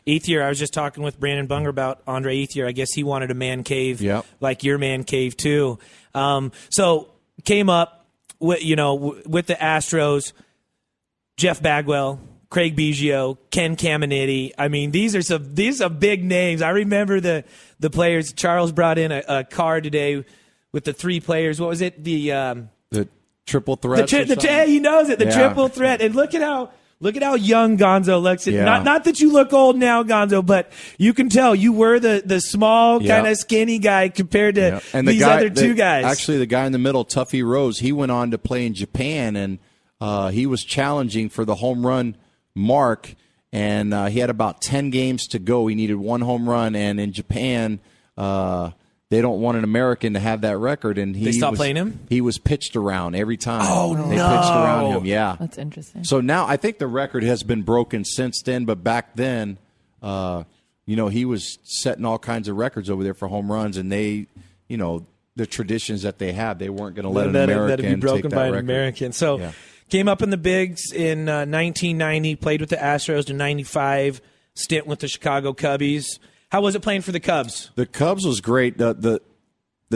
Ethier, I was just talking with Brandon Bunger about Andre Ethier. I guess he wanted a man cave like your man cave too. So came up with the Astros, Jeff Bagwell, Craig Biggio, Ken Caminiti. I mean, these are big names. I remember the players. Charles brought in a card today with the 3 players. What was it? The triple threat. He knows it. The triple threat. And look at how young Gonzo looks. Not that you look old now, Gonzo, but you can tell you were the small kind of skinny guy compared to these other 2 guys. Actually, the guy in the middle, Tuffy Rose, he went on to play in Japan, and he was challenging for the home run mark, and he had about 10 games to go. He needed 1 home run, and in Japan, they don't want an American to have that record, and they stopped playing him? He was pitched around every time. Oh, They pitched around him, yeah. That's interesting. So now I think the record has been broken since then, but back then, he was setting all kinds of records over there for home runs, and they, the traditions that they have, they weren't going to let an American be broken take that by an record. American. So came up in the bigs in 1990, played with the Astros in 95, stint with the Chicago Cubbies. How was it playing for the Cubs? The Cubs was great. The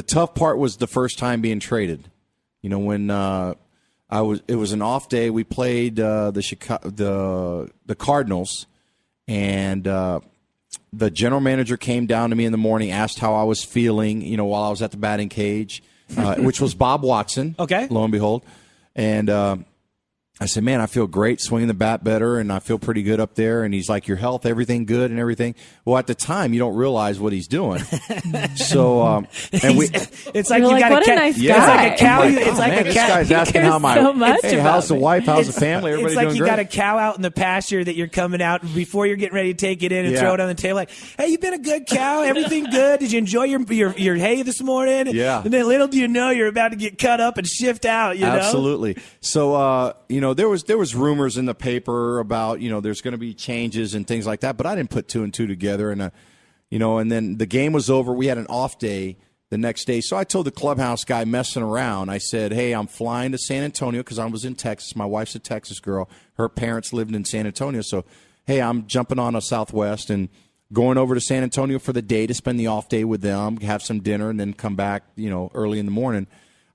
tough part was the first time being traded. When it was an off day. We played the Cardinals, and the general manager came down to me in the morning, asked how I was feeling. While I was at the batting cage, which was Bob Watson. Okay, lo and behold, and I said, man, I feel great, swinging the bat better, and I feel pretty good up there. And he's like, your health, everything good and everything. Well, at the time, you don't realize what he's doing. So, it's like you got what a nice guy. It's like a cow. It's like this guy's asking how how's the wife, how's the family, everybody's doing great. It's like you great. got a cow out in the pasture that you're coming out before you're getting ready to take it in and throw it on the table. Like, hey, you been a good cow? Everything good? Did you enjoy your hay this morning? Yeah. And then little do you know, you're about to get cut up and shift out. Absolutely. So, there was rumors in the paper about, there's going to be changes and things like that, but I didn't put 2 and 2 together. And, and then the game was over. We had an off day the next day. So I told the clubhouse guy messing around, I said, hey, I'm flying to San Antonio because I was in Texas. My wife's a Texas girl. Her parents lived in San Antonio. So, hey, I'm jumping on a Southwest and going over to San Antonio for the day to spend the off day with them, have some dinner, and then come back, early in the morning.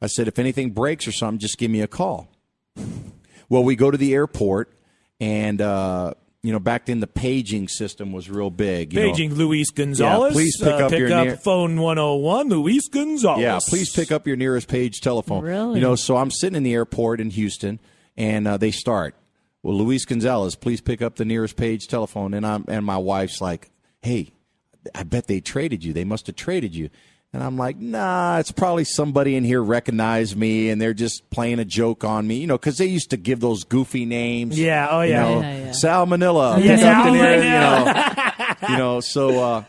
I said, if anything breaks or something, just give me a call. Well, we go to the airport, and, back then the paging system was real big. Paging Luis Gonzalez. Yeah, please pick up phone 101, Luis Gonzalez. Yeah, please pick up your nearest page telephone. Really? So I'm sitting in the airport in Houston, and they start. Well, Luis Gonzalez, please pick up the nearest page telephone. And my wife's like, hey, I bet they traded you. They must have traded you. And I'm like, nah, it's probably somebody in here recognized me, and they're just playing a joke on me, because they used to give those goofy names. Yeah, oh yeah. Salmonella. Yeah, Salmonella.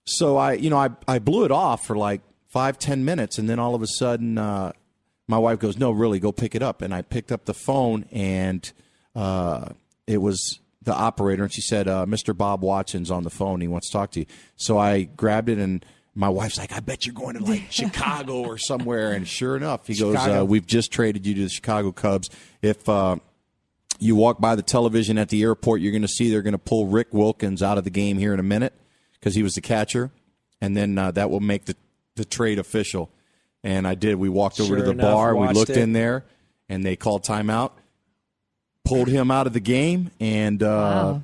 So I blew it off for like 5-10 minutes, and then all of a sudden, my wife goes, no, really, go pick it up. And I picked up the phone, and it was the operator, and she said, Mr. Bob Watson's on the phone. He wants to talk to you. So I grabbed it, and my wife's like, I bet you're going to like Chicago or somewhere. And sure enough, he goes, we've just traded you to the Chicago Cubs. If you walk by the television at the airport, you're going to see they're going to pull Rick Wilkins out of the game here in a minute because he was the catcher. And then that will make the trade official. And I did. We walked over to the bar. We looked in there, and they called timeout. Pulled him out of the game, and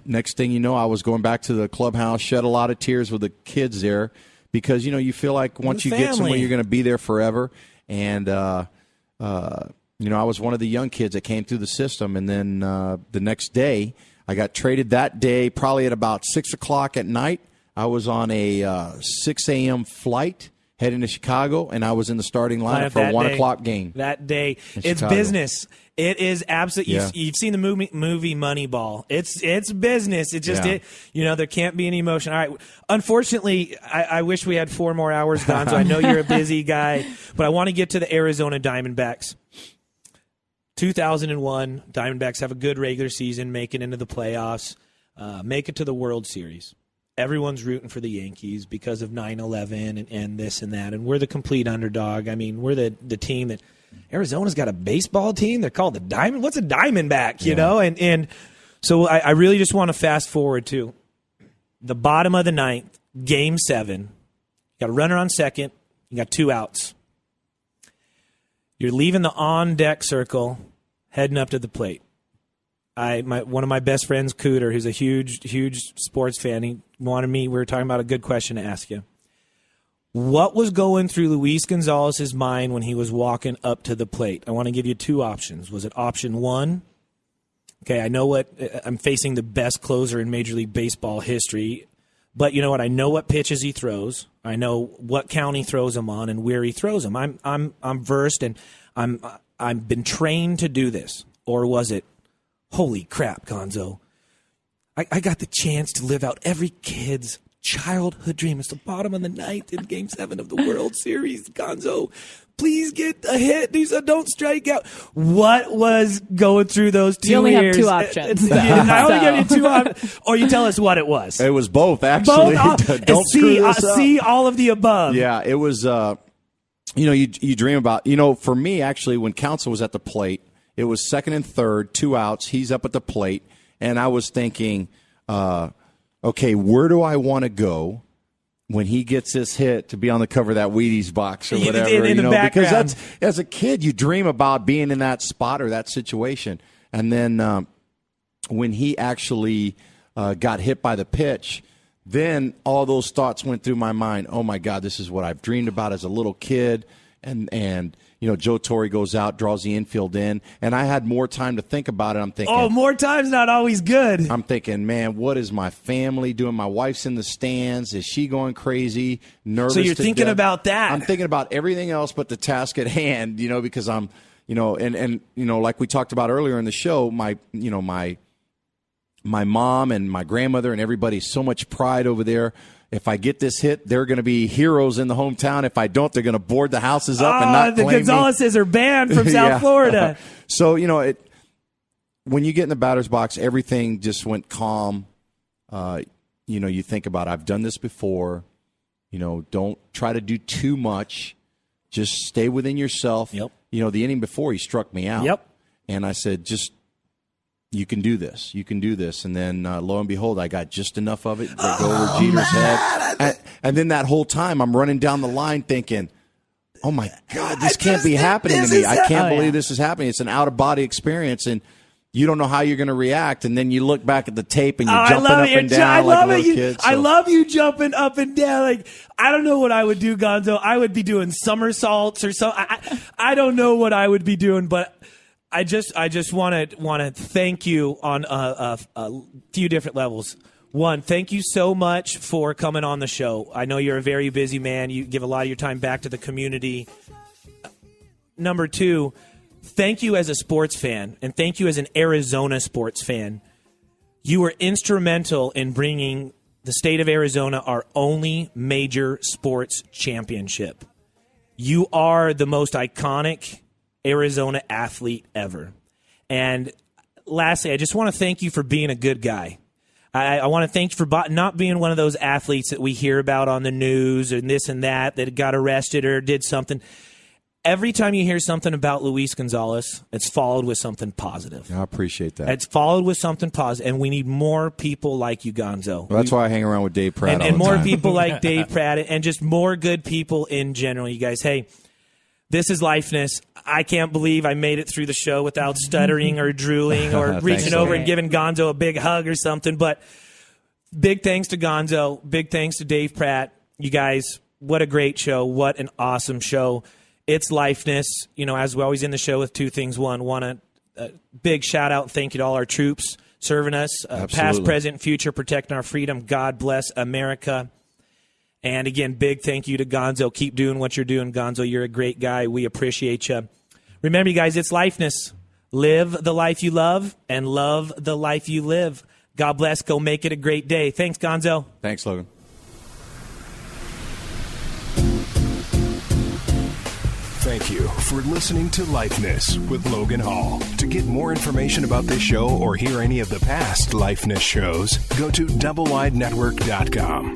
next thing you know, I was going back to the clubhouse, shed a lot of tears with the kids there. Because, you feel like once you get somewhere, you're going to be there forever. And, I was one of the young kids that came through the system. And then the next day, I got traded that day, probably at about 6 o'clock at night. I was on a 6 a.m. flight heading to Chicago, and I was in the starting lineup for a 1 o'clock game. That day. It's business. It is absolutely. You've seen the movie Moneyball. It's business. It's just there can't be any emotion. All right. Unfortunately, I wish we had 4 more hours, Gonzo. I know you're a busy guy, but I want to get to the Arizona Diamondbacks. 2001, Diamondbacks have a good regular season, make it into the playoffs, make it to the World Series. Everyone's rooting for the Yankees because of 9/11 and this and that, and we're the complete underdog. I mean, we're the team that Arizona's got a baseball team. They're called the Diamond. What's a Diamondback? And so I really just want to fast forward to the bottom of the ninth, game 7. You got a runner on second. You got 2 outs. You're leaving the on-deck circle, heading up to the plate. One of my best friends, Cooter, who's a huge sports fan, he wanted me, we were talking about a good question to ask you. What was going through Luis Gonzalez's mind when he was walking up to the plate? I want to give you 2 options. Was it option 1? Okay, I know I'm facing the best closer in Major League Baseball history, but you know what? I know what pitches he throws. I know what count he throws them on and where he throws them. I'm versed and I've been trained to do this. Or was it, holy crap, Gonzo, I got the chance to live out every kid's childhood dream. It's the bottom of the ninth in Game 7 of the World Series. Gonzo, please get a hit. Don't strike out. What was going through those 2 ears? You only have 2 options. I only give you 2 options. Or you tell us what it was. It was both, actually. Don't screw this up. See all of the above. Yeah, it was, you dream about, for me, actually, when Counsell was at the plate, it was second and third, 2 outs. He's up at the plate. And I was thinking, okay, where do I want to go when he gets this hit to be on the cover of that Wheaties box or whatever? In the background. Because as a kid, you dream about being in that spot or that situation. And then when he actually got hit by the pitch, then all those thoughts went through my mind. Oh, my God, this is what I've dreamed about as a little kid. And Joe Torre goes out, draws the infield in, and I had more time to think about it. I'm thinking, more time's not always good. I'm thinking, man, what is my family doing? My wife's in the stands. Is she going crazy, nervous? So you're thinking death? About that. I'm thinking about everything else but the task at hand, because I'm, and like we talked about earlier in the show, my mom and my grandmother and everybody, so much pride over there. If I get this hit, they're going to be heroes in the hometown. If I don't, they're going to board the houses up and not the blame Gonzalez's are banned from South Florida. So, when you get in the batter's box, everything just went calm. You think about, I've done this before. Don't try to do too much. Just stay within yourself. Yep. The inning before, he struck me out. Yep. And I said, you can do this. You can do this. And then, lo and behold, I got just enough of it to go over Jeter's head. And then that whole time, I'm running down the line thinking, oh, my God, this can't be happening to me. I can't believe this is happening. It's an out-of-body experience, and you don't know how you're going to react. And then you look back at the tape, and you're jumping up and down like a little kid. I love you jumping up and down. Like, I don't know what I would do, Gonzo. I would be doing somersaults or something. I don't know what I would be doing, but I just want to thank you on a few different levels. One, thank you so much for coming on the show. I know you're a very busy man. You give a lot of your time back to the community. Number 2, thank you as a sports fan, and thank you as an Arizona sports fan. You were instrumental in bringing the state of Arizona our only major sports championship. You are the most iconic Arizona athlete ever. And lastly, I just want to thank you for being a good guy. I want to thank you for not being one of those athletes that we hear about on the news and this and that got arrested or did something. Every time you hear something about Luis Gonzalez, it's followed with something positive. I appreciate that. It's followed with something positive, and we need more people like you, Gonzo. Well, that's why I hang around with Dave Pratt and more people like Dave Pratt, and just more good people in general. You guys, hey, this is Lifeness. I can't believe I made it through the show without stuttering or drooling or reaching over and giving Gonzo a big hug or something. But big thanks to Gonzo. Big thanks to Dave Pratt. You guys, what a great show. What an awesome show. It's Lifeness. As we always end the show with 2 things. One, a big shout out and thank you to all our troops serving us, past, present, future, protecting our freedom. God bless America. And again, big thank you to Gonzo. Keep doing what you're doing, Gonzo. You're a great guy. We appreciate you. Remember, you guys, it's Lifeness. Live the life you love and love the life you live. God bless. Go make it a great day. Thanks, Gonzo. Thanks, Logan. Thank you for listening to Lifeness with Logan Hall. To get more information about this show or hear any of the past Lifeness shows, go to doublewidenetwork.com.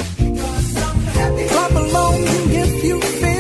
Clap along if you feel